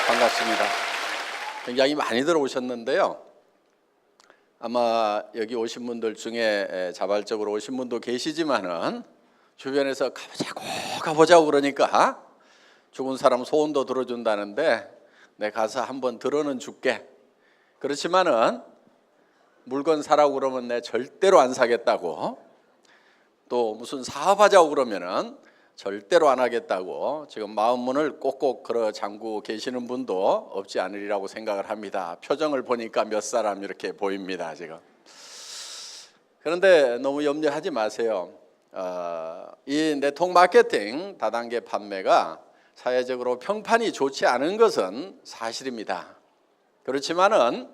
반갑습니다. 굉장히 많이 들어오셨는데요. 아마 여기 오신 분들 중에 자발적으로 오신 분도 계시지만은 주변에서 가보자고 그러니까 죽은 사람 소원도 들어준다는데 내 가서 한번 들어는 줄게. 그렇지만은 물건 사라고 그러면 내 절대로 안 사겠다고, 또 무슨 사업하자고 그러면은 절대로 안 하겠다고 지금 마음문을 꼭꼭 걸어 잠그고 계시는 분도 없지 않으리라고 생각을 합니다. 표정을 보니까 몇 사람 이렇게 보입니다 지금. 그런데 너무 염려하지 마세요. 이 네트워크 마케팅 다단계 판매가 사회적으로 평판이 좋지 않은 것은 사실입니다. 그렇지만은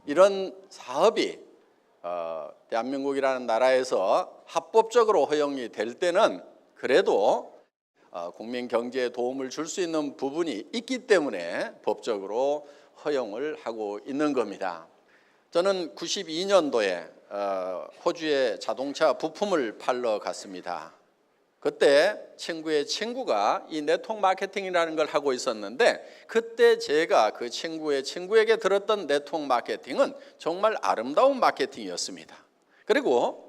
이런 사업이 대한민국이라는 나라에서 합법적으로 허용이 될 때는 그래도 국민 경제에 도움을 줄 수 있는 부분이 있기 때문에 법적으로 허용을 하고 있는 겁니다. 저는 92년도에 호주에 자동차 부품을 팔러 갔습니다. 그때 친구의 친구가 이 네트워크 마케팅이라는 걸 하고 있었는데, 그때 제가 그 친구의 친구에게 들었던 네트워크 마케팅은 정말 아름다운 마케팅이었습니다. 그리고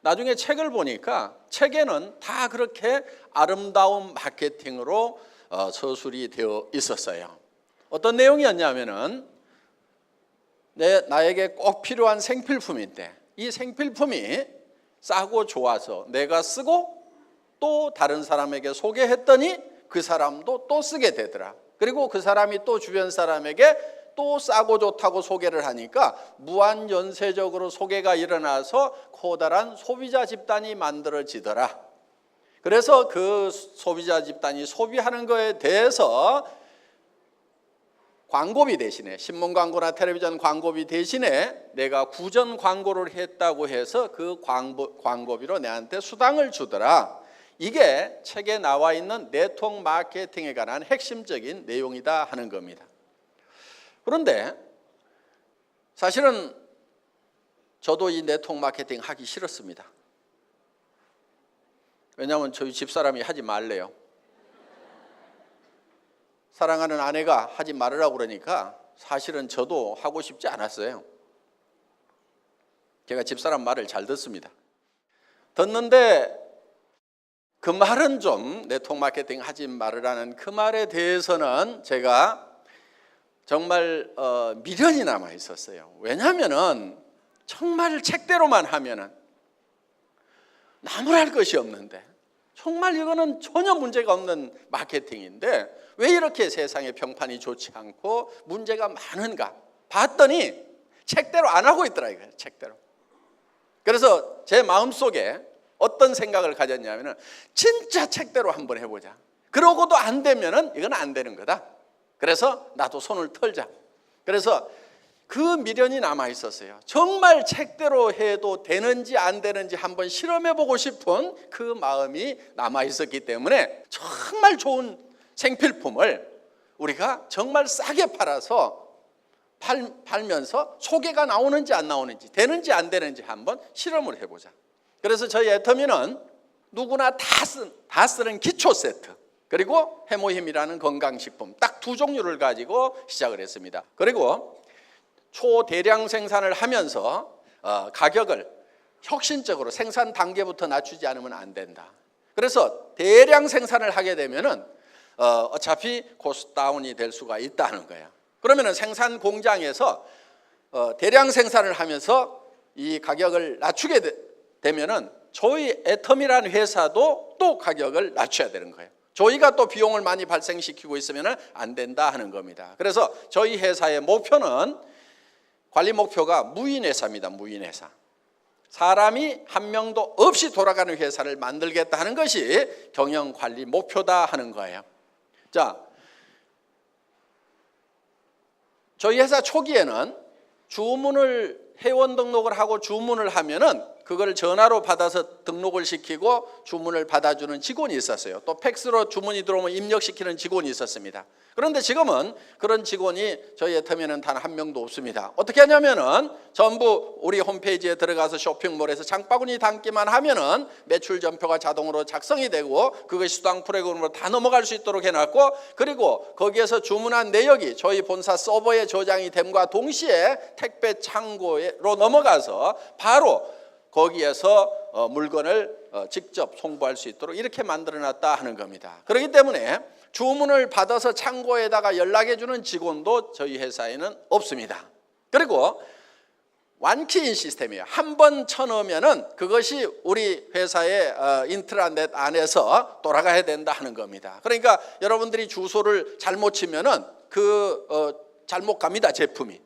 나중에 책을 보니까 책에는 다 그렇게 아름다운 마케팅으로 서술이 되어 있었어요. 어떤 내용이었냐면은 나에게 꼭 필요한 생필품인데 이 생필품이 싸고 좋아서 내가 쓰고 또 다른 사람에게 소개했더니 그 사람도 또 쓰게 되더라. 그리고 그 사람이 또 주변 사람에게 또 싸고 좋다고 소개를 하니까 무한연쇄적으로 소개가 일어나서 커다란 소비자 집단이 만들어지더라. 그래서 그 소비자 집단이 소비하는 것에 대해서 광고비 대신에, 신문 광고나 텔레비전 광고비 대신에 내가 구전 광고를 했다고 해서 그 광고비로 내한테 수당을 주더라. 이게 책에 나와 있는 네트워크 마케팅에 관한 핵심적인 내용이다 하는 겁니다. 그런데 사실은 저도 이 네트워크 마케팅 하기 싫었습니다. 왜냐하면 저희 집사람이 하지 말래요. 사랑하는 아내가 하지 말으라고 그러니까 사실은 저도 하고 싶지 않았어요. 제가 집사람 말을 잘 듣습니다. 듣는데 그 말은 좀 네트워크 마케팅 하지 말으라는 그 말에 대해서는 제가 정말 미련이 남아 있었어요. 왜냐하면은 정말 책대로만 하면은 나무랄 것이 없는데, 정말 이거는 전혀 문제가 없는 마케팅인데 왜 이렇게 세상의 평판이 좋지 않고 문제가 많은가 봤더니 책대로 안 하고 있더라고요. 책대로. 그래서 제 마음속에 어떤 생각을 가졌냐면은 진짜 책대로 한번 해보자. 그러고도 안 되면은 이건 안 되는 거다. 그래서 나도 손을 털자. 그래서 그 미련이 남아 있었어요. 정말 책대로 해도 되는지 안 되는지 한번 실험해보고 싶은 그 마음이 남아 있었기 때문에 정말 좋은 생필품을 우리가 정말 싸게 팔아서 팔면서 소개가 나오는지 안 나오는지, 되는지 안 되는지 한번 실험을 해보자. 그래서 저희 애터미는 누구나 다 쓰는 기초 세트, 그리고 해모힘이라는 건강식품 딱 두 종류를 가지고 시작을 했습니다. 그리고 초대량 생산을 하면서 가격을 혁신적으로 생산 단계부터 낮추지 않으면 안 된다. 그래서 대량 생산을 하게 되면은 어차피 코스트 다운이 될 수가 있다는 거예요. 그러면은 생산 공장에서 대량 생산을 하면서 이 가격을 낮추게 되면은 저희 애터미라는 회사도 또 가격을 낮춰야 되는 거예요. 저희가 또 비용을 많이 발생시키고 있으면 안 된다 하는 겁니다. 그래서 저희 회사의 목표는, 관리 목표가 무인회사입니다. 무인회사. 사람이 한 명도 없이 돌아가는 회사를 만들겠다 하는 것이 경영관리 목표다 하는 거예요. 자, 저희 회사 초기에는 회원 등록을 하고 주문을 하면은 그걸 전화로 받아서 등록을 시키고 주문을 받아주는 직원이 있었어요. 또 팩스로 주문이 들어오면 입력시키는 직원이 있었습니다. 그런데 지금은 그런 직원이 저희 애터미는 단 한 명도 없습니다. 어떻게 하냐면은 전부 우리 홈페이지에 들어가서 쇼핑몰에서 장바구니 담기만 하면은 매출 전표가 자동으로 작성이 되고 그것이 수당 프로그램으로 다 넘어갈 수 있도록 해놨고, 그리고 거기에서 주문한 내역이 저희 본사 서버에 저장이 됨과 동시에 택배 창고로 넘어가서 바로 거기에서 물건을 직접 송부할 수 있도록 이렇게 만들어놨다 하는 겁니다. 그렇기 때문에 주문을 받아서 창고에다가 연락해주는 직원도 저희 회사에는 없습니다. 그리고 완키인 시스템이에요. 한 번 쳐넣으면은 그것이 우리 회사의 인트라넷 안에서 돌아가야 된다 하는 겁니다. 그러니까 여러분들이 주소를 잘못 치면은 잘못 갑니다, 제품이.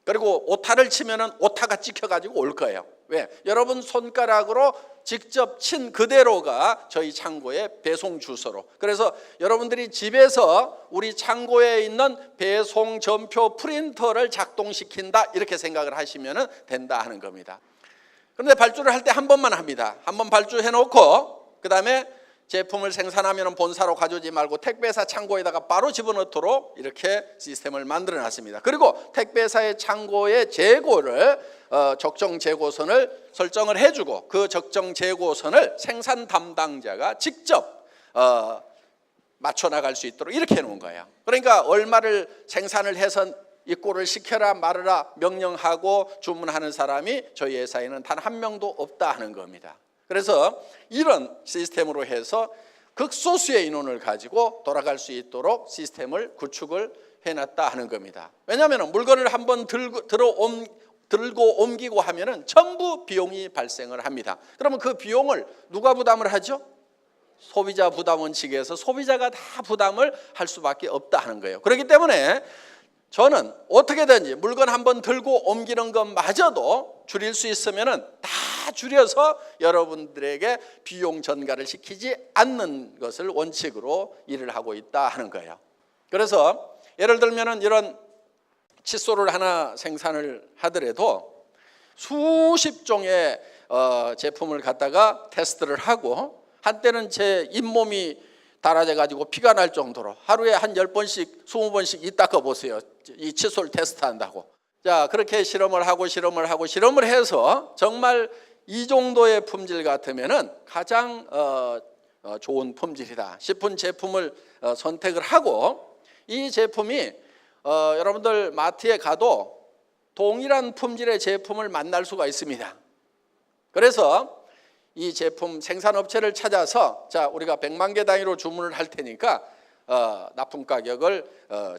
그리고 오타를 치면은 오타가 찍혀가지고 올 거예요. 왜? 여러분 손가락으로 직접 친 그대로가 저희 창고의 배송 주소로. 그래서 여러분들이 집에서 우리 창고에 있는 배송 전표 프린터를 작동시킨다 이렇게 생각을 하시면 된다 하는 겁니다. 그런데 발주를 할 때 한 번만 합니다. 한 번 발주해 놓고 그 다음에 제품을 생산하면 본사로 가져오지 말고 택배사 창고에다가 바로 집어넣도록 이렇게 시스템을 만들어 놨습니다. 그리고 택배사의 창고의 재고를 적정 재고선을 설정을 해주고 그 적정 재고선을 생산 담당자가 직접 맞춰 나갈 수 있도록 이렇게 해놓은 거예요. 그러니까 얼마를 생산을 해서 입고를 시켜라 말아라 명령하고 주문하는 사람이 저희 회사에는 단 한 명도 없다 하는 겁니다. 그래서 이런 시스템으로 해서 극소수의 인원을 가지고 돌아갈 수 있도록 시스템을 구축을 해놨다 하는 겁니다. 왜냐하면 물건을 한번 들고 옮기고 하면은 전부 비용이 발생을 합니다. 그러면 그 비용을 누가 부담을 하죠? 소비자 부담 원칙에서 소비자가 다 부담을 할 수밖에 없다 하는 거예요. 그렇기 때문에 저는 어떻게든지 물건 한번 들고 옮기는 것마저도 줄일 수 있으면은 다 줄여서 여러분들에게 비용 전가를 시키지 않는 것을 원칙으로 일을 하고 있다 하는 거예요. 그래서 예를 들면은 이런 칫솔을 하나 생산을 하더라도 수십 종의 제품을 갖다가 테스트를 하고 한때는 제 잇몸이 달아져 가지고 피가 날 정도로 하루에 한 10번씩 20번씩 이 닦아 보세요. 이 칫솔 테스트한다고. 자, 그렇게 실험을 해서 정말 이 정도의 품질 같으면은 가장 좋은 품질이다 싶은 제품을 선택을 하고, 이 제품이 여러분들 마트에 가도 동일한 품질의 제품을 만날 수가 있습니다. 그래서 이 제품 생산업체를 찾아서 자, 우리가 100만 개 단위로 주문을 할 테니까 납품 가격을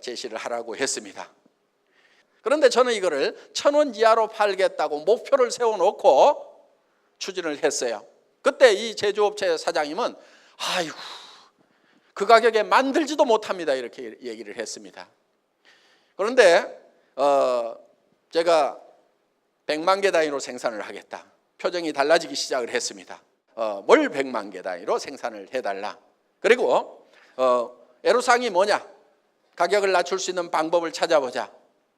제시를 하라고 했습니다. 그런데 저는 이거를 1,000원 이하로 팔겠다고 목표를 세워놓고 추진을 했어요. 그때 이 제조업체 사장님은 아이고 그 가격에 만들지도 못합니다 이렇게 얘기를 했습니다. 그런데 제가 100만 개 단위로 생산을 하겠다. 표정이 달라지기 시작을 했습니다. 뭘 100만 개 단위로 생산을 해달라. 그리고 애로사항이 뭐냐? 가격을 낮출 수 있는 방법을 찾아보자.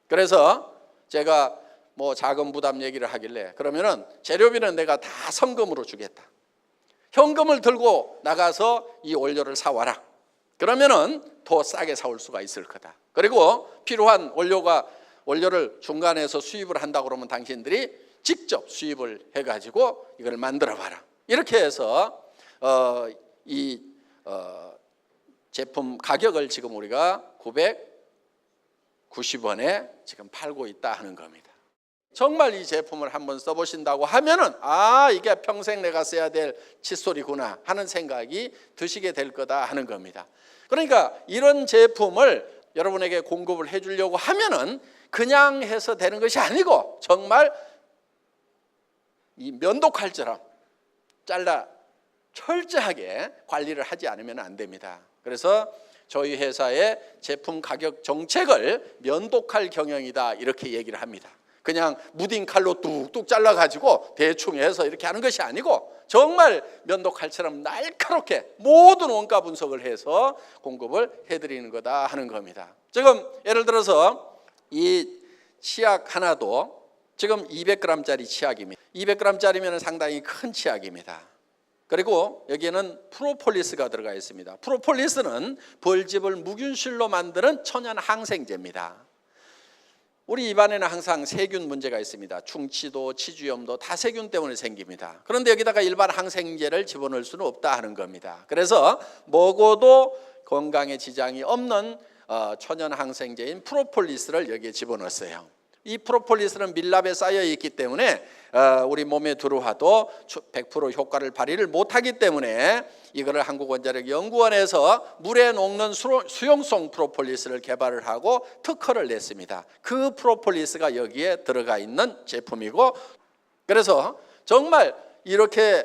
그래서 제가 뭐 자금 부담 얘기를 하길래 그러면은 재료비는 내가 다 성금으로 주겠다. 현금을 들고 나가서 이 원료를 사와라. 그러면은 더 싸게 사올 수가 있을 거다. 그리고 필요한 원료를 중간에서 수입을 한다고 그러면 당신들이 직접 수입을 해가지고 이걸 만들어 봐라. 이렇게 해서 이 제품 가격을 지금 우리가 990원에 지금 팔고 있다 하는 겁니다. 정말 이 제품을 한번 써보신다고 하면은 이게 평생 내가 써야 될 칫솔이구나 하는 생각이 드시게 될 거다 하는 겁니다. 그러니까 이런 제품을 여러분에게 공급을 해주려고 하면은 그냥 해서 되는 것이 아니고 정말 이 면도칼처럼 잘라 철저하게 관리를 하지 않으면 안 됩니다. 그래서 저희 회사의 제품 가격 정책을 면도칼 경영이다 이렇게 얘기를 합니다. 그냥 무딘 칼로 뚝뚝 잘라가지고 대충 해서 이렇게 하는 것이 아니고 정말 면도칼처럼 날카롭게 모든 원가 분석을 해서 공급을 해드리는 거다 하는 겁니다. 지금 예를 들어서 이 치약 하나도 지금 200g짜리 치약입니다. 200g짜리면 상당히 큰 치약입니다. 그리고 여기에는 프로폴리스가 들어가 있습니다. 프로폴리스는 벌집을 무균실로 만드는 천연 항생제입니다. 우리 입안에는 항상 세균 문제가 있습니다. 충치도 치주염도 다 세균 때문에 생깁니다. 그런데 여기다가 일반 항생제를 집어넣을 수는 없다 하는 겁니다. 그래서 먹어도 건강에 지장이 없는 천연 항생제인 프로폴리스를 여기에 집어넣었어요. 이 프로폴리스는 밀랍에 쌓여 있기 때문에 우리 몸에 들어와도 100% 효과를 발휘를 못하기 때문에 이거를 한국원자력연구원에서 물에 녹는 수용성 프로폴리스를 개발을 하고 특허를 냈습니다. 그 프로폴리스가 여기에 들어가 있는 제품이고, 그래서 정말 이렇게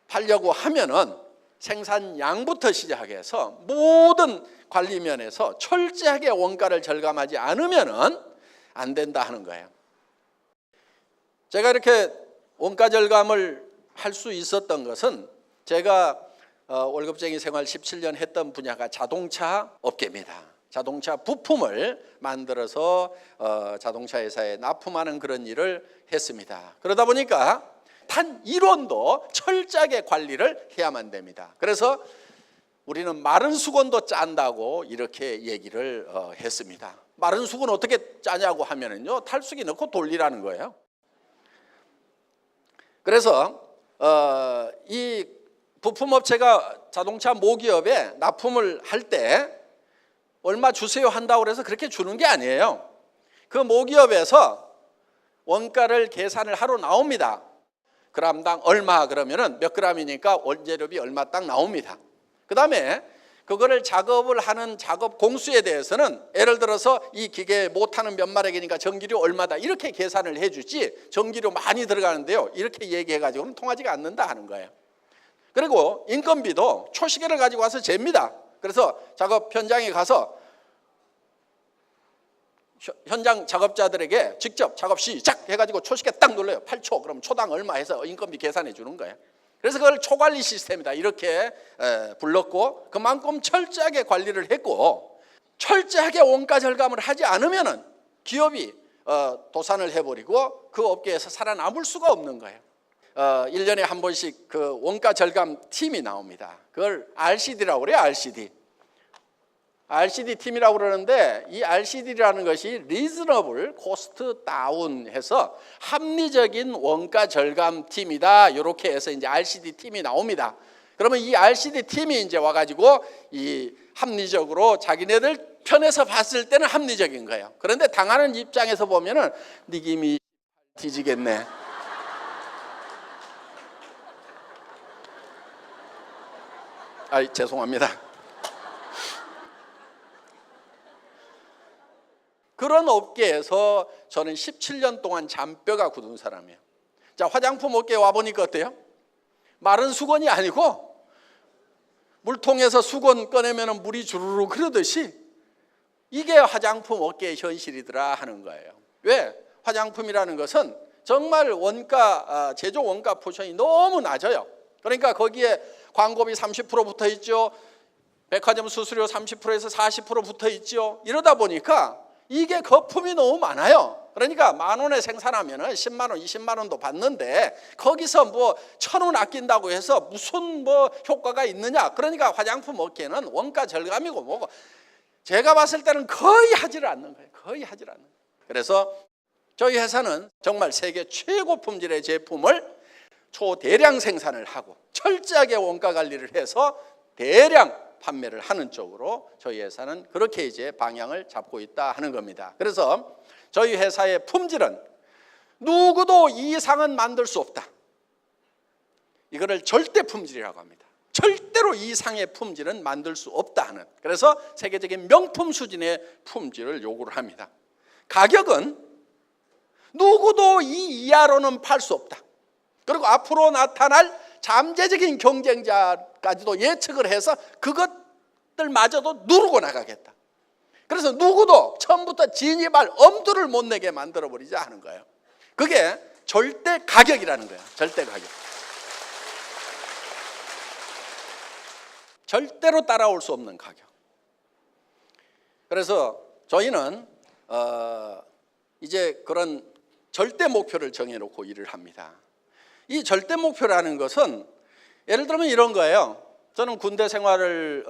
팔려고 하면은 생산량부터 시작해서 모든 관리 면에서 철저하게 원가를 절감하지 않으면은 안 된다 하는 거예요. 제가 이렇게 원가 절감을 할 수 있었던 것은 제가 월급쟁이 생활 17년 했던 분야가 자동차 업계입니다. 자동차 부품을 만들어서 자동차 회사에 납품하는 그런 일을 했습니다. 그러다 보니까 단 1원도 철저하게 관리를 해야만 됩니다. 그래서 우리는 마른 수건도 짠다고 이렇게 얘기를 했습니다. 마른 수건 어떻게 짜냐고 하면은요, 탈수기 넣고 돌리라는 거예요. 그래서 이 부품업체가 자동차 모기업에 납품을 할 때 얼마 주세요 한다고 해서 그렇게 주는 게 아니에요. 그 모기업에서 원가를 계산을 하러 나옵니다. 그람당 얼마 그러면은 몇 그램이니까 원재료비 얼마 딱 나옵니다. 그 다음에 그거를 작업을 하는 작업 공수에 대해서는 예를 들어서 이 기계 못하는 몇 마력이니까 전기료 얼마다 이렇게 계산을 해주지, 전기료 많이 들어가는데요 이렇게 얘기해가지고는 통하지가 않는다 하는 거예요. 그리고 인건비도 초시계를 가지고 와서 잽니다. 그래서 작업 현장에 가서 현장 작업자들에게 직접 작업 시작 해가지고 초시계 딱 눌러요. 8초 그럼 초당 얼마 해서 인건비 계산해 주는 거예요. 그래서 그걸 초관리 시스템이다 이렇게 불렀고, 그만큼 철저하게 관리를 했고, 철저하게 원가 절감을 하지 않으면은 기업이 도산을 해버리고 그 업계에서 살아남을 수가 없는 거예요. 1년에 한 번씩 그 원가 절감 팀이 나옵니다. 그걸 RCD라고 그래요. RCD 팀이라고 그러는데, 이 RCD라는 것이 리즈너블 코스트 다운 해서 합리적인 원가 절감 팀이다. 이렇게 해서 이제 RCD 팀이 나옵니다. 그러면 이 RCD 팀이 이제 와가지고 이 합리적으로 자기네들 편에서 봤을 때는 합리적인 거예요. 그런데 당하는 입장에서 보면은 니김이 뒤지겠네. 죄송합니다. 그런 업계에서 저는 17년 동안 잔뼈가 굳은 사람이에요. 자, 화장품 업계에 와보니까 어때요? 마른 수건이 아니고 물통에서 수건 꺼내면 물이 주르르 흐르듯이 이게 화장품 업계의 현실이더라 하는 거예요. 왜? 화장품이라는 것은 정말 원가, 제조 원가 포션이 너무 낮아요. 그러니까 거기에 광고비 30% 붙어 있죠. 백화점 수수료 30%에서 40% 붙어 있죠. 이러다 보니까 이게 거품이 너무 많아요. 그러니까 10,000원에 생산하면은 10만 원, 20만 원도 받는데 거기서 뭐 1,000원 아낀다고 해서 무슨 뭐 효과가 있느냐? 그러니까 화장품 업계는 원가 절감이고 뭐고 제가 봤을 때는 거의 하지를 않는 거예요. 거의 하지를 않는 거예요. 그래서 저희 회사는 정말 세계 최고 품질의 제품을 초대량 생산을 하고 철저하게 원가 관리를 해서 대량 판매를 하는 쪽으로 저희 회사는 그렇게 이제 방향을 잡고 있다 하는 겁니다. 그래서 저희 회사의 품질은 누구도 이 이상은 만들 수 없다. 이거를 절대 품질이라고 합니다. 절대로 이 이상의 품질은 만들 수 없다 하는, 그래서 세계적인 명품 수준의 품질을 요구를 합니다. 가격은 누구도 이 이하로는 팔 수 없다. 그리고 앞으로 나타날 잠재적인 경쟁자까지도 예측을 해서 그것들마저도 누르고 나가겠다. 그래서 누구도 처음부터 진입할 엄두를 못 내게 만들어버리자 하는 거예요. 그게 절대 가격이라는 거예요. 절대 가격. 절대로 따라올 수 없는 가격. 그래서 저희는 이제 그런 절대 목표를 정해놓고 일을 합니다. 이 절대 목표라는 것은 예를 들면 이런 거예요. 저는 군대 생활을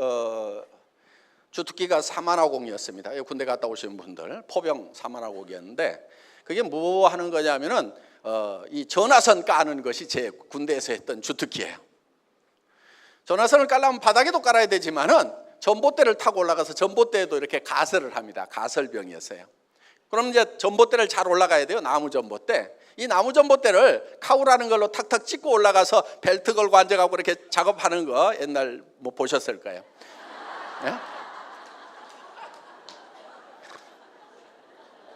주특기가 사만화공이었습니다. 군대 갔다 오신 분들 포병 사만화공이었는데 그게 뭐 하는 거냐면은 이 전화선 까는 것이 제 군대에서 했던 주특기예요. 전화선을 깔려면 바닥에도 깔아야 되지만은 전봇대를 타고 올라가서 전봇대에도 이렇게 가설을 합니다. 가설병이었어요. 그럼 이제 전봇대를 잘 올라가야 돼요. 나무 전봇대. 이 나무 전봇대를 카우라는 걸로 탁탁 찍고 올라가서 벨트 걸고 앉아가고 이렇게 작업하는 거 옛날 뭐 보셨을 거예요. 네?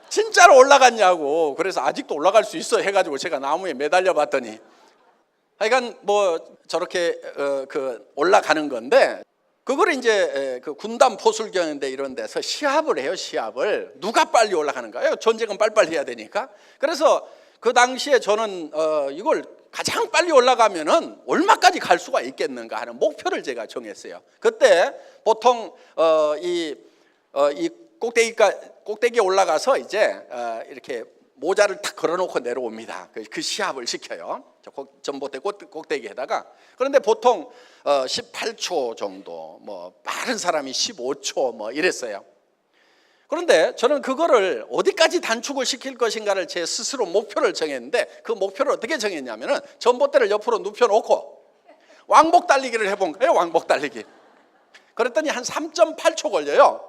진짜로 올라갔냐고. 그래서 아직도 올라갈 수 있어 해가지고 제가 나무에 매달려 봤더니 하여간 뭐 저렇게 올라가는 건데 그걸 이제 그 군단 포술경인데 이런 데서 시합을 해요. 시합을 누가 빨리 올라가는가요? 전쟁은 빨리빨리 해야 되니까. 그래서 그 당시에 저는 이걸 가장 빨리 올라가면은 얼마까지 갈 수가 있겠는가 하는 목표를 제가 정했어요. 그때 보통 이 꼭대기에 올라가서 이제 이렇게 모자를 탁 걸어놓고 내려옵니다. 그 시합을 시켜요. 전봇대 꼭대기에다가. 그런데 보통 18초 정도, 뭐 빠른 사람이 15초 뭐 이랬어요. 그런데 저는 그거를 어디까지 단축을 시킬 것인가를 제 스스로 목표를 정했는데 그 목표를 어떻게 정했냐면은 전봇대를 옆으로 눕혀놓고 왕복 달리기를 해본 거예요. 왕복 달리기. 그랬더니 한 3.8초 걸려요.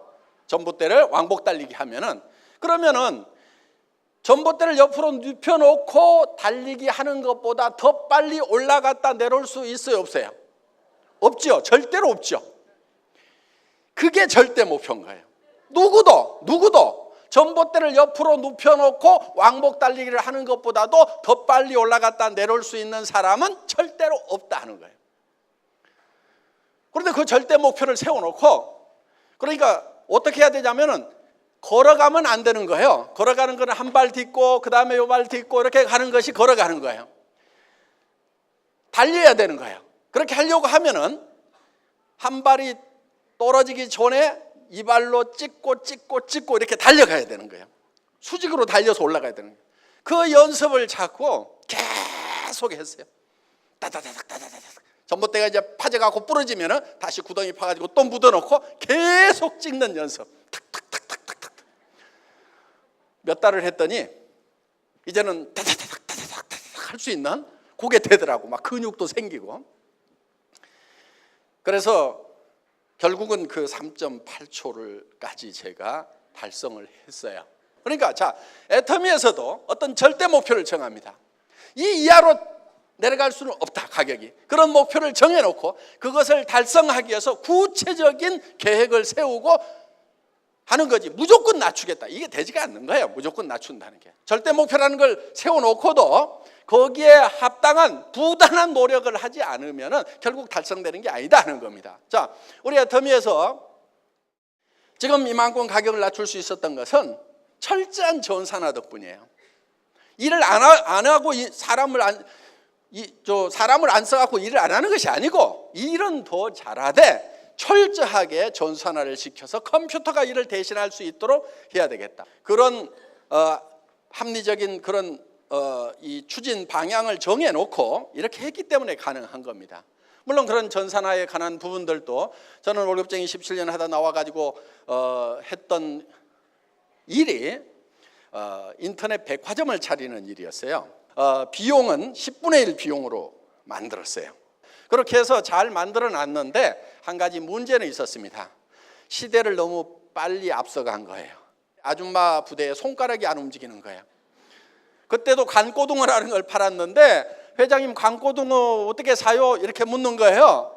전봇대를 왕복 달리기 하면은. 그러면은 전봇대를 옆으로 눕혀놓고 달리기 하는 것보다 더 빨리 올라갔다 내려올 수 있어요? 없어요? 없죠. 절대로 없죠. 그게 절대 목표인 거예요. 누구도 전봇대를 옆으로 눕혀놓고 왕복 달리기를 하는 것보다도 더 빨리 올라갔다 내려올 수 있는 사람은 절대로 없다 하는 거예요. 그런데 그 절대 목표를 세워놓고 그러니까 어떻게 해야 되냐면은 걸어가면 안 되는 거예요. 걸어가는 거는 한 발 딛고 그 다음에 요 발 딛고 이렇게 가는 것이 걸어가는 거예요. 달려야 되는 거예요. 그렇게 하려고 하면은 한 발이 떨어지기 전에 이 발로 찍고 이렇게 달려가야 되는 거예요. 수직으로 달려서 올라가야 되는 거예요. 그 연습을 자꾸 계속 했어요. 따다다닥 전봇대가 이제 파져갖고 부러지면은 다시 구덩이 파가지고 또 묻어놓고 계속 찍는 연습. 탁탁탁탁탁탁. 몇 달을 했더니 이제는 따다다닥 할 수 있는 그게 되더라고. 막 근육도 생기고. 그래서 결국은 그 3.8초를까지 제가 달성을 했어요. 그러니까 자, 애터미에서도 어떤 절대 목표를 정합니다. 이 이하로 내려갈 수는 없다, 가격이. 그런 목표를 정해놓고 그것을 달성하기 위해서 구체적인 계획을 세우고 하는 거지. 무조건 낮추겠다. 이게 되지가 않는 거예요. 무조건 낮춘다는 게. 절대 목표라는 걸 세워놓고도 거기에 합당한 부단한 노력을 하지 않으면 결국 달성되는 게 아니다 하는 겁니다. 자, 우리 애터미에서 지금 이만큼 가격을 낮출 수 있었던 것은 철저한 전산화 덕분이에요. 일을 안 하고 사람을 안 써갖고 일을 안 하는 것이 아니고 일은 더 잘하되 철저하게 전산화를 시켜서 컴퓨터가 일을 대신할 수 있도록 해야 되겠다. 그런 합리적인 그런 이 추진 방향을 정해놓고 이렇게 했기 때문에 가능한 겁니다. 물론 그런 전산화에 관한 부분들도 저는 월급쟁이 17년 하다 나와가지고 했던 일이 인터넷 백화점을 차리는 일이었어요. 비용은 10분의 1 비용으로 만들었어요. 그렇게 해서 잘 만들어 놨는데 한 가지 문제는 있었습니다. 시대를 너무 빨리 앞서간 거예요. 아줌마 부대에 손가락이 안 움직이는 거예요. 그때도 간고등어라는 걸 팔았는데 회장님 간고등어 어떻게 사요? 이렇게 묻는 거예요.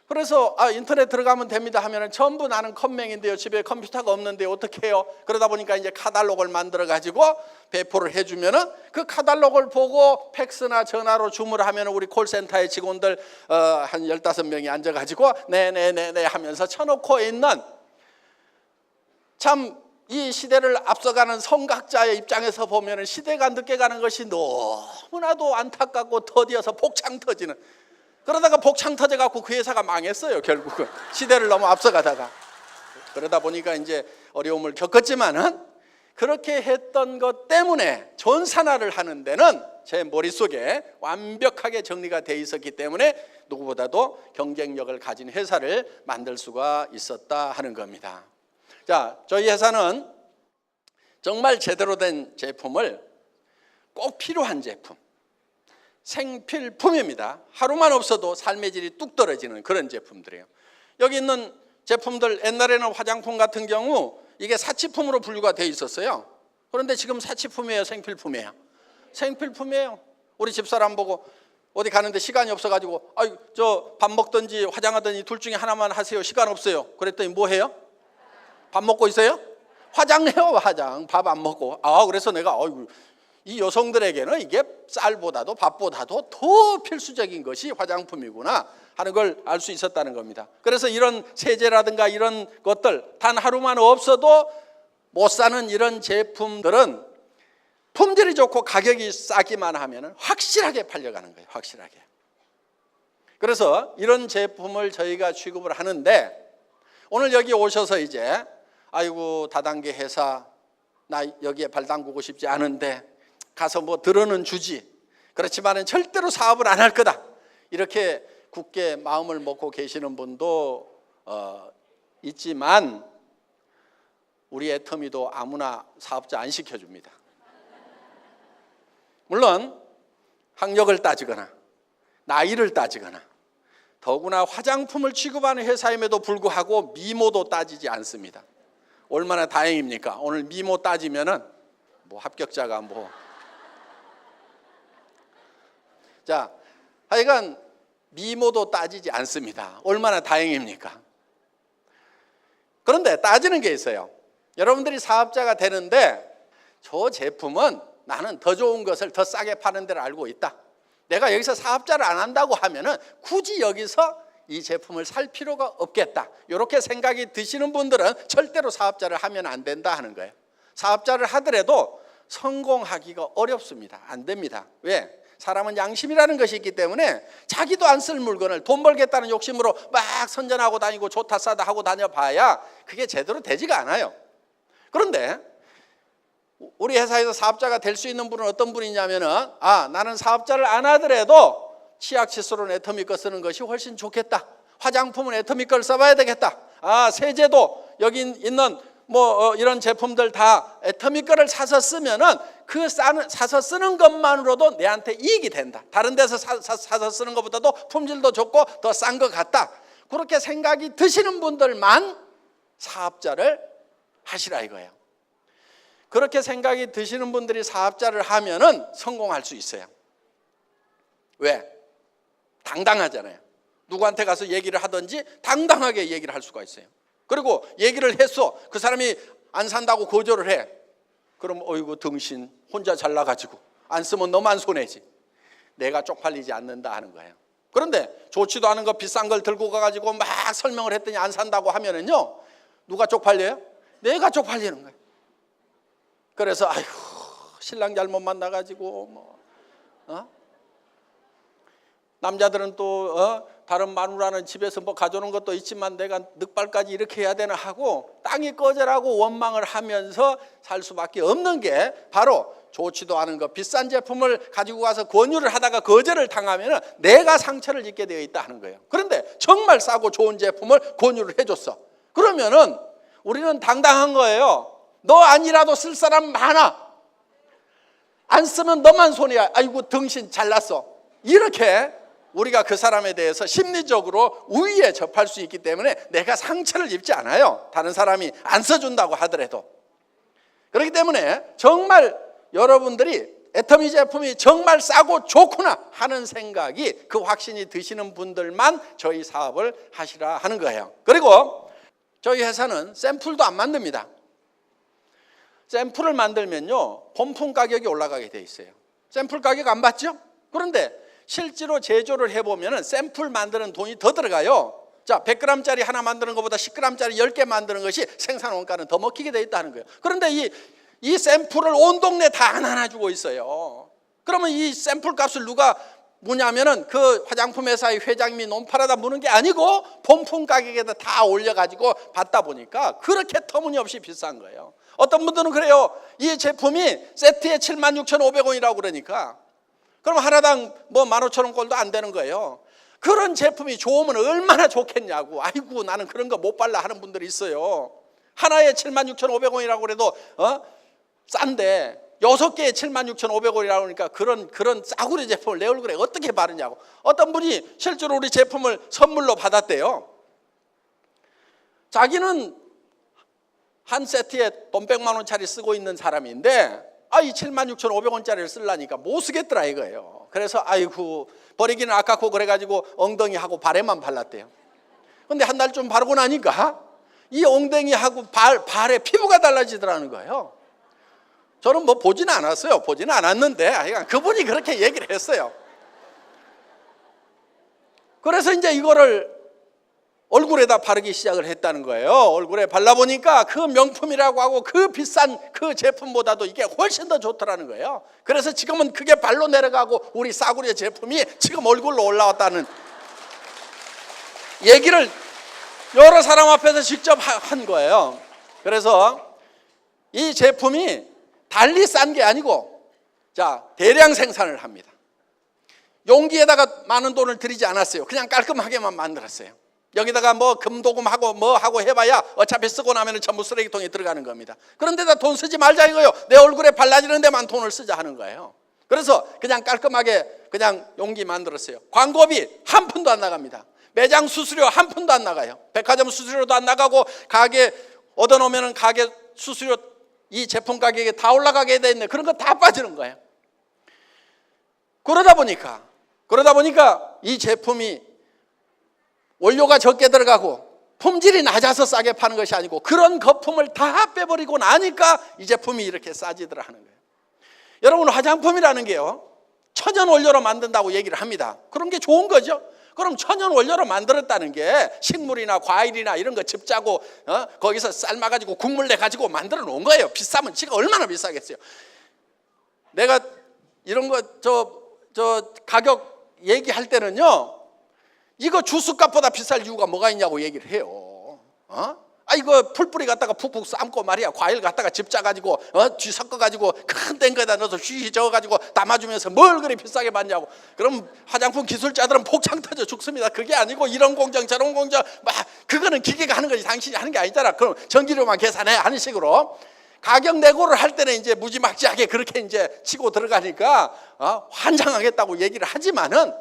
그래서 인터넷 들어가면 됩니다 하면은 전부 나는 컴맹인데요. 집에 컴퓨터가 없는데 어떻게 해요? 그러다 보니까 이제 카탈로그를 만들어 가지고 배포를 해주면은 그 카탈로그를 보고 팩스나 전화로 주문을 하면은 우리 콜센터의 직원들 한 15명이 앉아가지고 네네네네 하면서 쳐놓고 있는 참 이 시대를 앞서가는 선각자의 입장에서 보면은 시대가 늦게 가는 것이 너무나도 안타깝고 더디어서 복창 터지는 그러다가 복창 터져갖고 그 회사가 망했어요. 결국은 시대를 너무 앞서가다가 그러다 보니까 이제 어려움을 겪었지만은 그렇게 했던 것 때문에 전산화를 하는 데는 제 머릿속에 완벽하게 정리가 돼 있었기 때문에 누구보다도 경쟁력을 가진 회사를 만들 수가 있었다 하는 겁니다. 자, 저희 회사는 정말 제대로 된 제품을, 꼭 필요한 제품, 생필품입니다. 하루만 없어도 삶의 질이 뚝 떨어지는 그런 제품들이에요. 여기 있는 제품들, 옛날에는 화장품 같은 경우 이게 사치품으로 분류가 돼 있었어요. 그런데 지금 사치품이에요, 생필품이에요? 생필품이에요. 우리 집사람 보고 어디 가는데 시간이 없어가지고 저 밥 먹든지 화장하든지 둘 중에 하나만 하세요, 시간 없어요. 그랬더니 뭐 해요? 밥 먹고 있어요? 화장해요, 화장. 밥 안 먹고. 그래서 내가 이 여성들에게는 이게 쌀보다도 밥보다도 더 필수적인 것이 화장품이구나 하는 걸 알 수 있었다는 겁니다. 그래서 이런 세제라든가 이런 것들 단 하루만 없어도 못 사는 이런 제품들은 품질이 좋고 가격이 싸기만 하면 확실하게 팔려가는 거예요, 확실하게. 그래서 이런 제품을 저희가 취급을 하는데, 오늘 여기 오셔서 이제 아이고 다단계 회사 나 여기에 발 담그고 싶지 않은데 가서 뭐 들어는 주지, 그렇지만은 절대로 사업을 안 할 거다, 이렇게 굳게 마음을 먹고 계시는 분도 있지만 우리 애터미도 아무나 사업자 안 시켜줍니다. 물론 학력을 따지거나 나이를 따지거나, 더구나 화장품을 취급하는 회사임에도 불구하고 미모도 따지지 않습니다. 얼마나 다행입니까? 오늘 미모 따지면은 뭐 합격자가 자, 하여간 미모도 따지지 않습니다. 얼마나 다행입니까? 그런데 따지는 게 있어요. 여러분들이 사업자가 되는데 저 제품은 나는 더 좋은 것을 더 싸게 파는 데를 알고 있다, 내가 여기서 사업자를 안 한다고 하면은 굳이 여기서 이 제품을 살 필요가 없겠다, 이렇게 생각이 드시는 분들은 절대로 사업자를 하면 안 된다 하는 거예요. 사업자를 하더라도 성공하기가 어렵습니다. 안 됩니다. 왜? 사람은 양심이라는 것이 있기 때문에 자기도 안 쓸 물건을 돈 벌겠다는 욕심으로 막 선전하고 다니고 좋다 싸다 하고 다녀봐야 그게 제대로 되지가 않아요. 그런데 우리 회사에서 사업자가 될 수 있는 분은 어떤 분이냐면은 나는 사업자를 안 하더라도 치약 칫솔은 애터미 거 쓰는 것이 훨씬 좋겠다, 화장품은 애터미 걸 써봐야 되겠다, 세제도 여기 있는 이런 제품들 다 애터미 거를 사서 쓰면은 사서 쓰는 것만으로도 내한테 이익이 된다, 다른 데서 사서 쓰는 것보다도 품질도 좋고 더 싼 것 같다, 그렇게 생각이 드시는 분들만 사업자를 하시라 이거예요. 그렇게 생각이 드시는 분들이 사업자를 하면은 성공할 수 있어요. 왜? 당당하잖아요. 누구한테 가서 얘기를 하든지 당당하게 얘기를 할 수가 있어요. 그리고 얘기를 했어, 그 사람이 안 산다고 거절을 해. 그럼 어이구 등신 혼자 잘나가지고 안 쓰면 너만 손해지, 내가 쪽팔리지 않는다 하는 거예요. 그런데 좋지도 않은 거 비싼 걸 들고 가가지고 막 설명을 했더니 안 산다고 하면은요, 누가 쪽팔려요? 내가 쪽팔리는 거예요. 그래서 아이고 신랑 잘못 만나가지고 남자들은 또 다른 마누라는 집에서 가져오는 것도 있지만 내가 늑발까지 이렇게 해야 되나 하고 땅이 꺼져라고 원망을 하면서 살 수밖에 없는 게 바로 좋지도 않은 거 비싼 제품을 가지고 가서 권유를 하다가 거절을 당하면 내가 상처를 입게 되어 있다 하는 거예요. 그런데 정말 싸고 좋은 제품을 권유를 해줬어. 그러면은 우리는 당당한 거예요. 너 아니라도 쓸 사람 많아, 안 쓰면 너만 손해야, 아이고 등신 잘났어, 이렇게 우리가 그 사람에 대해서 심리적으로 우위에 접할 수 있기 때문에 내가 상처를 입지 않아요, 다른 사람이 안 써준다고 하더라도. 그렇기 때문에 정말 여러분들이 애터미 제품이 정말 싸고 좋구나 하는 생각이, 그 확신이 드시는 분들만 저희 사업을 하시라 하는 거예요. 그리고 저희 회사는 샘플도 안 만듭니다. 샘플을 만들면요 본품 가격이 올라가게 돼 있어요. 샘플 가격 안 받죠? 그런데 실제로 제조를 해보면 샘플 만드는 돈이 더 들어가요. 자, 100g짜리 하나 만드는 것보다 10g짜리 10개 만드는 것이 생산 원가는 더 먹히게 돼 있다는 거예요. 그런데 이 샘플을 온 동네 다 하나 주고 있어요. 그러면 이 샘플 값을 누가 뭐냐면은 그 화장품 회사의 회장님이 논팔아다 무는 게 아니고 본품 가격에다 다 올려가지고 받다 보니까 그렇게 터무니없이 비싼 거예요. 어떤 분들은 그래요. 이 제품이 세트에 76,500원이라고 그러니까 그럼 하나당 뭐 15,000원 꼴도 안 되는 거예요. 그런 제품이 좋으면 얼마나 좋겠냐고. 아이고 나는 그런 거 못 발라 하는 분들이 있어요. 하나에 76,500원이라고 그래도 싼데 6개에 76,500원이라고 하니까 그런 싸구려 제품을 내 얼굴에 어떻게 바르냐고. 어떤 분이 실제로 우리 제품을 선물로 받았대요. 자기는 한 세트에 돈 100만 원짜리 쓰고 있는 사람인데 이 76,500원짜리를 쓰려니까 못 쓰겠더라 이거예요. 그래서 아이고 버리기는 아깝고 그래가지고 엉덩이하고 발에만 발랐대요. 근데 한 달 좀 바르고 나니까 이 엉덩이하고 발에 피부가 달라지더라는 거예요. 저는 뭐 보지는 않았어요. 보지는 않았는데 그분이 그렇게 얘기를 했어요. 그래서 이제 이거를 얼굴에다 바르기 시작을 했다는 거예요. 얼굴에 발라보니까 그 명품이라고 하고 그 비싼 그 제품보다도 이게 훨씬 더 좋더라는 거예요. 그래서 지금은 그게 발로 내려가고 우리 싸구려 제품이 지금 얼굴로 올라왔다는 얘기를 여러 사람 앞에서 직접 한 거예요. 그래서 이 제품이 달리 싼 게 아니고 대량 생산을 합니다. 용기에다가 많은 돈을 들이지 않았어요. 그냥 깔끔하게만 만들었어요. 여기다가 뭐 금도금하고 뭐 하고 해봐야 어차피 쓰고 나면 전부 쓰레기통에 들어가는 겁니다. 그런데다 돈 쓰지 말자 이거요. 내 얼굴에 발라지는 데만 돈을 쓰자 하는 거예요. 그래서 그냥 깔끔하게 그냥 용기 만들었어요. 광고비 한 푼도 안 나갑니다. 매장 수수료 한 푼도 안 나가요. 백화점 수수료도 안 나가고 가게 얻어놓으면 가게 수수료 이 제품 가격에 다 올라가게 돼 있네. 그런 거 다 빠지는 거예요. 그러다 보니까 이 제품이 원료가 적게 들어가고 품질이 낮아서 싸게 파는 것이 아니고 그런 거품을 다 빼버리고 나니까 이 제품이 이렇게 싸지더라 하는 거예요. 여러분 화장품이라는 게요 천연 원료로 만든다고 얘기를 합니다. 그런 게 좋은 거죠. 그럼 천연 원료로 만들었다는 게 식물이나 과일이나 이런 거 즙 짜고 거기서 삶아가지고 국물 내가지고 만들어 놓은 거예요. 비싸면 지가 얼마나 비싸겠어요. 내가 이런 거 저 가격 얘기할 때는요 이거 주스값보다 비쌀 이유가 뭐가 있냐고 얘기를 해요. 이거 풀뿌리 갖다가 푹푹 삶고 말이야 과일 갖다가 즙 짜가지고 쥐 섞어가지고 큰 땡거에다 넣어서 휘휘 저어가지고 담아주면서 뭘 그리 비싸게 받냐고. 그럼 화장품 기술자들은 폭창 터져 죽습니다. 그게 아니고 이런 공정 저런 공정 그거는 기계가 하는 거지 당신이 하는 게 아니잖아. 그럼 전기료만 계산해 하는 식으로 가격 내고를 할 때는 이제 무지막지하게 그렇게 이제 치고 들어가니까 환장하겠다고 얘기를 하지만은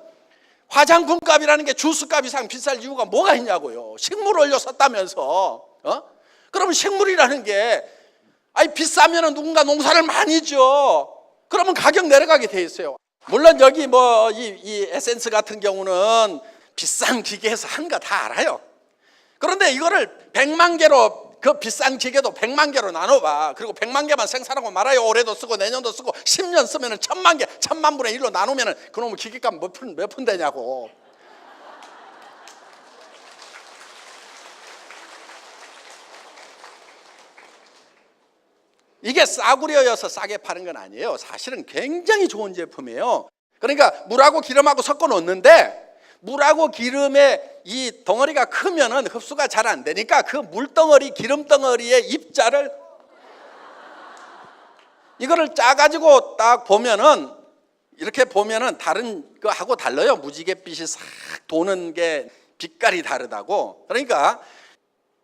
화장품 값이라는 게 주스 값 이상 비쌀 이유가 뭐가 있냐고요. 식물 원료 썼다면서. 그러면 식물이라는 게 비싸면 누군가 농사를 많이 지어. 그러면 가격 내려가게 돼 있어요. 물론 여기 뭐 이 에센스 같은 경우는 비싼 기계에서 한 거 다 알아요. 그런데 이거를 100만 개로 그 비싼 기계도 100만 개로 나눠봐. 그리고 100만 개만 생산하고 말아요. 올해도 쓰고 내년도 쓰고 10년 쓰면 1000만 개 1000만 분의 1로 나누면 그놈의 기계값 몇 푼 되냐고. 이게 싸구려여서 싸게 파는 건 아니에요. 사실은 굉장히 좋은 제품이에요. 그러니까 물하고 기름하고 섞어 놓는데 물하고 기름의 이 덩어리가 크면은 흡수가 잘 안 되니까 그 물덩어리 기름덩어리의 입자를 이거를 짜가지고 딱 보면은 이렇게 보면은 다른 거하고 달라요. 무지갯빛이 싹 도는 게 빛깔이 다르다고. 그러니까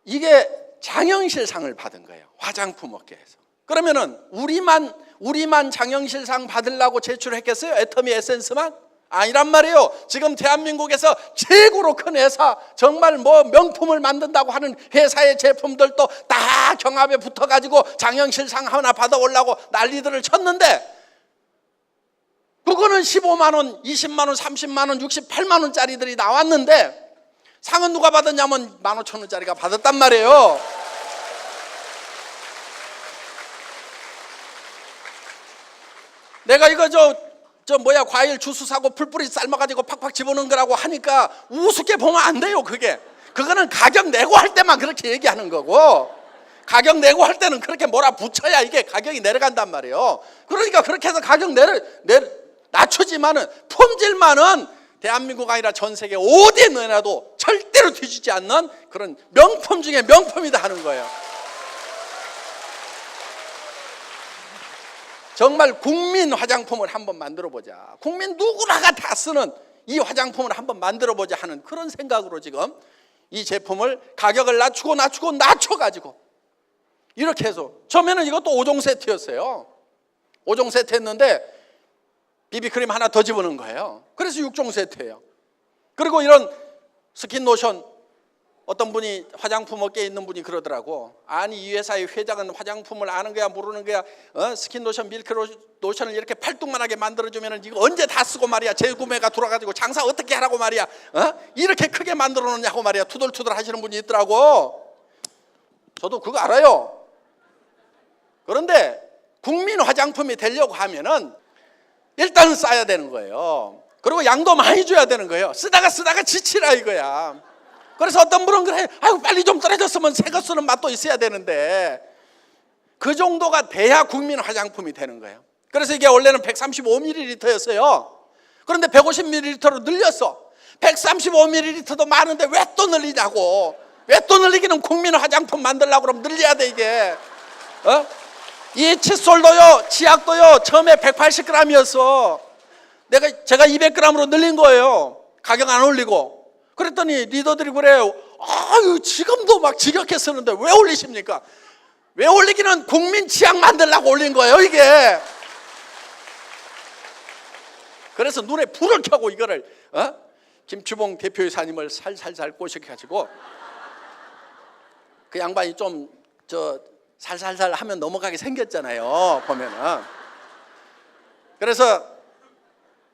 이게 장영실상을 받은 거예요. 화장품 업계에서. 그러면은 우리만 장영실상 받으려고 제출했겠어요? 애터미 에센스만? 아니란 말이에요. 지금 대한민국에서 최고로 큰 회사, 정말 뭐 명품을 만든다고 하는 회사의 제품들도 다 경합에 붙어가지고 장영실상 하나 받아오려고 난리들을 쳤는데 그거는 15만 원, 20만 원, 30만 원, 68만 원짜리들이 나왔는데 상은 누가 받았냐면 15,000원짜리가 받았단 말이에요. 내가 이거 과일 주스 사고 풀뿌리 삶아가지고 팍팍 집어넣은 거라고 하니까 우습게 보면 안 돼요. 그거는 가격 내고 할 때만 그렇게 얘기하는 거고 가격 내고 할 때는 그렇게 뭐라 붙여야 이게 가격이 내려간단 말이에요. 그러니까 그렇게 해서 가격 낮추지만은 품질만은 대한민국 아니라 전 세계 어디에 넣어놔도 절대로 뒤지지 않는 그런 명품 중에 명품이다 하는 거예요. 정말 국민 화장품을 한번 만들어 보자. 국민 누구나가 다 쓰는 이 화장품을 한번 만들어 보자 하는 그런 생각으로 지금 이 제품을 가격을 낮춰가지고 이렇게 해서 처음에는 이것도 5종 세트였어요. 5종 세트 했는데 비비크림 하나 더 집어넣은 거예요. 그래서 6종 세트예요. 그리고 이런 스킨 로션, 어떤 분이 화장품 업계에 있는 분이 그러더라고. 아니 이 회사의 회장은 화장품을 아는 거야 모르는 거야, 스킨 로션, 밀크 로션을 이렇게 팔뚝만하게 만들어주면 이거 언제 다 쓰고 말이야, 재구매가 돌아가지고 장사 어떻게 하라고 말이야, 이렇게 크게 만들어 놓냐고 말이야, 투덜투덜 하시는 분이 있더라고. 저도 그거 알아요. 그런데 국민 화장품이 되려고 하면은 일단은 싸야 되는 거예요. 그리고 양도 많이 줘야 되는 거예요. 쓰다가 지치라 이거야. 그래서 어떤 분은 그래, 아유 빨리 좀 떨어졌으면 새 거 쓰는 맛도 있어야 되는데 그 정도가 돼야 국민 화장품이 되는 거예요. 그래서 이게 원래는 135ml였어요. 그런데 150ml로 늘렸어. 135ml도 많은데 왜 또 늘리냐고. 왜 또 늘리기는 국민 화장품 만들려고 그러면 늘려야 돼 이게. 이 칫솔도요, 치약도요, 처음에 180g이었어. 제가 200g으로 늘린 거예요. 가격 안 올리고. 그랬더니 리더들이 그래요. 아유 지금도 막 지겹게 쓰는데 왜 올리십니까? 왜 올리기는 국민 치약 만들려고 올린 거예요 이게. 그래서 눈에 불을 켜고 이거를 김추봉 대표이사님을 살살살 꼬셔가지고 그 양반이 좀 살살살 하면 넘어가게 생겼잖아요 보면은. 그래서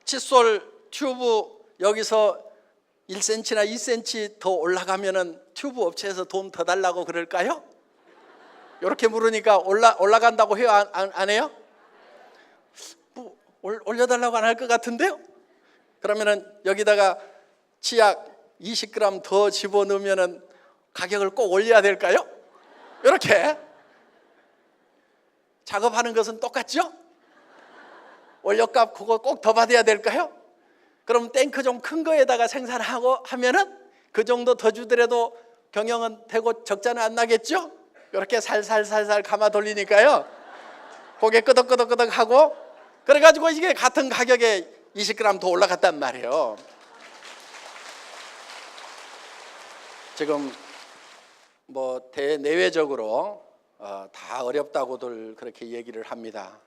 칫솔 튜브 여기서 1cm나 2cm 더 올라가면은 튜브 업체에서 돈 더 달라고 그럴까요? 이렇게 물으니까 올라간다고 해요? 안 해요? 뭐 올려달라고 안 할 것 같은데요? 그러면은 여기다가 치약 20g 더 집어넣으면은 가격을 꼭 올려야 될까요? 이렇게 작업하는 것은 똑같죠? 원료값 그거 꼭 더 받아야 될까요? 그럼 탱크 좀 큰 거에다가 생산하고 하면은 그 정도 더 주더라도 경영은 되고 적자는 안 나겠죠? 이렇게 살살살살 감아 돌리니까요 고개 끄덕끄덕끄덕 하고 그래가지고 이게 같은 가격에 20g 더 올라갔단 말이에요. 지금 뭐 대내외적으로 다 어렵다고들 그렇게 얘기를 합니다.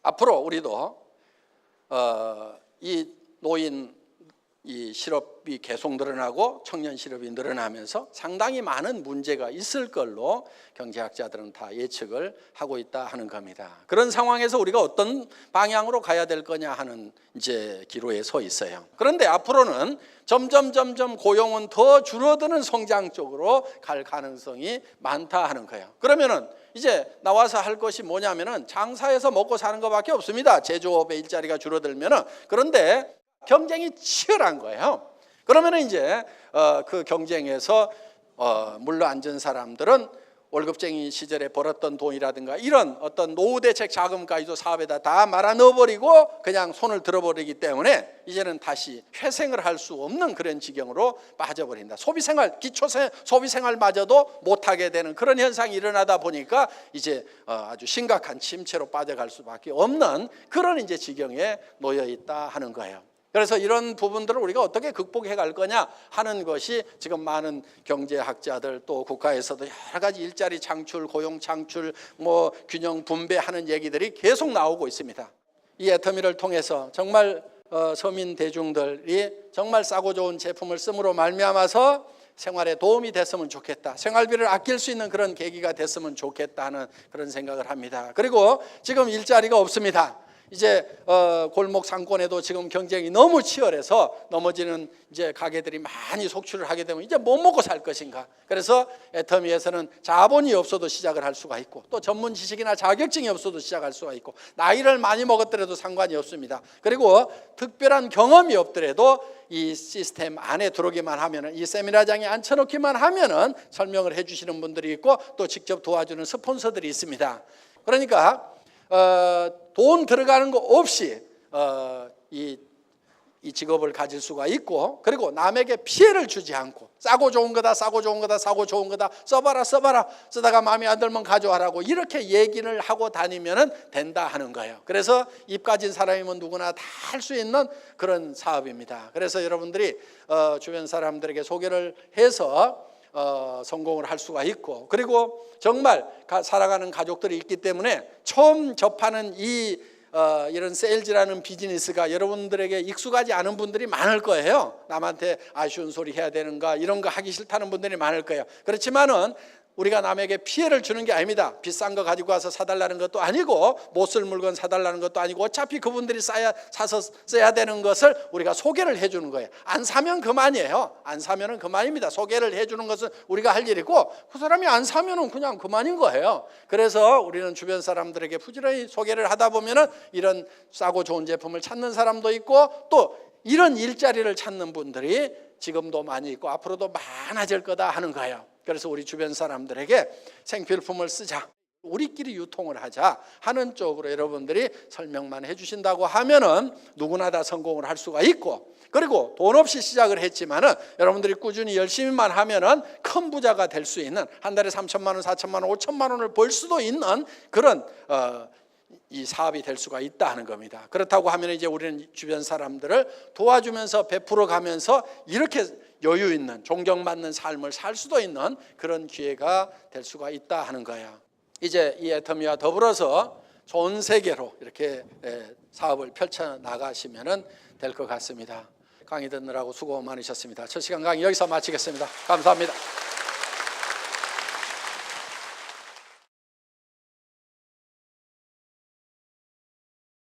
앞으로 우리도 이 노인 이 실업이 계속 늘어나고 청년 실업이 늘어나면서 상당히 많은 문제가 있을 걸로 경제학자들은 다 예측을 하고 있다 하는 겁니다. 그런 상황에서 우리가 어떤 방향으로 가야 될 거냐 하는 이제 기로에 서 있어요. 그런데 앞으로는 점점 고용은 더 줄어드는 성장 쪽으로 갈 가능성이 많다 하는 거예요. 그러면은 이제 나와서 할 것이 뭐냐면은 장사해서 먹고 사는 것밖에 없습니다. 제조업의 일자리가 줄어들면은. 그런데 경쟁이 치열한 거예요. 그러면은 이제 그 경쟁에서 물러앉은 사람들은 월급쟁이 시절에 벌었던 돈이라든가 이런 어떤 노후 대책 자금까지도 사업에다 다 말아 넣어버리고 그냥 손을 들어버리기 때문에 이제는 다시 회생을 할 수 없는 그런 지경으로 빠져버린다. 소비생활, 기초 소비생활마저도 못하게 되는 그런 현상이 일어나다 보니까 이제 아주 심각한 침체로 빠져갈 수밖에 없는 그런 이제 지경에 놓여 있다 하는 거예요. 그래서 이런 부분들을 우리가 어떻게 극복해 갈 거냐 하는 것이 지금 많은 경제학자들 또 국가에서도 여러 가지 일자리 창출, 고용 창출, 뭐 균형 분배하는 얘기들이 계속 나오고 있습니다. 이 애터미를 통해서 정말 서민 대중들이 정말 싸고 좋은 제품을 씀으로 말미암아서 생활에 도움이 됐으면 좋겠다. 생활비를 아낄 수 있는 그런 계기가 됐으면 좋겠다 하는 그런 생각을 합니다. 그리고 지금 일자리가 없습니다. 이제 골목 상권에도 지금 경쟁이 너무 치열해서 넘어지는 이제 가게들이 많이 속출을 하게 되면 이제 못 먹고 살 것인가. 그래서 애터미에서는 자본이 없어도 시작을 할 수가 있고 또 전문 지식이나 자격증이 없어도 시작할 수가 있고 나이를 많이 먹었더라도 상관이 없습니다. 그리고 특별한 경험이 없더라도 이 시스템 안에 들어오기만 하면은 이 세미나장에 앉혀놓기만 하면은 설명을 해주시는 분들이 있고 또 직접 도와주는 스폰서들이 있습니다. 그러니까 돈 들어가는 거 없이 이 직업을 가질 수가 있고, 그리고 남에게 피해를 주지 않고 싸고 좋은 거다, 싸고 좋은 거다, 싸고 좋은 거다, 써봐라 쓰다가 마음에 안 들면 가져와라고 이렇게 얘기를 하고 다니면 된다 하는 거예요. 그래서 입 가진 사람이면 누구나 다 할 수 있는 그런 사업입니다. 그래서 여러분들이 주변 사람들에게 소개를 해서 성공을 할 수가 있고, 그리고 정말 살아가는 가족들이 있기 때문에 처음 접하는 이런 세일즈라는 비즈니스가 여러분들에게 익숙하지 않은 분들이 많을 거예요. 남한테 아쉬운 소리 해야 되는가, 이런 거 하기 싫다는 분들이 많을 거예요. 그렇지만은 우리가 남에게 피해를 주는 게 아닙니다. 비싼 거 가지고 와서 사달라는 것도 아니고, 못 쓸 물건 사달라는 것도 아니고, 어차피 그분들이 사서 써야 되는 것을 우리가 소개를 해주는 거예요. 안 사면 그만이에요. 안 사면은 그만입니다. 소개를 해주는 것은 우리가 할 일이고, 그 사람이 안 사면은 그냥 그만인 거예요. 그래서 우리는 주변 사람들에게 부지런히 소개를 하다 보면은 이런 싸고 좋은 제품을 찾는 사람도 있고, 또 이런 일자리를 찾는 분들이 지금도 많이 있고 앞으로도 많아질 거다 하는 거예요. 그래서 우리 주변 사람들에게 생필품을 쓰자, 우리끼리 유통을 하자 하는 쪽으로 여러분들이 설명만 해주신다고 하면은 누구나 다 성공을 할 수가 있고, 그리고 돈 없이 시작을 했지만은 여러분들이 꾸준히 열심히만 하면은 큰 부자가 될 수 있는, 한 달에 3천만 원, 4천만 원, 5천만 원을 벌 수도 있는 그런 이 사업이 될 수가 있다 하는 겁니다. 그렇다고 하면 이제 우리는 주변 사람들을 도와주면서 베풀어 가면서 이렇게 여유 있는, 존경받는 삶을 살 수도 있는 그런 기회가 될 수가 있다 하는 거예요. 이제 이 애터미와 더불어서 전 세계로 이렇게 사업을 펼쳐 나가시면 될 것 같습니다. 강의 듣느라고 수고 많으셨습니다. 첫 시간 강의 여기서 마치겠습니다. 감사합니다.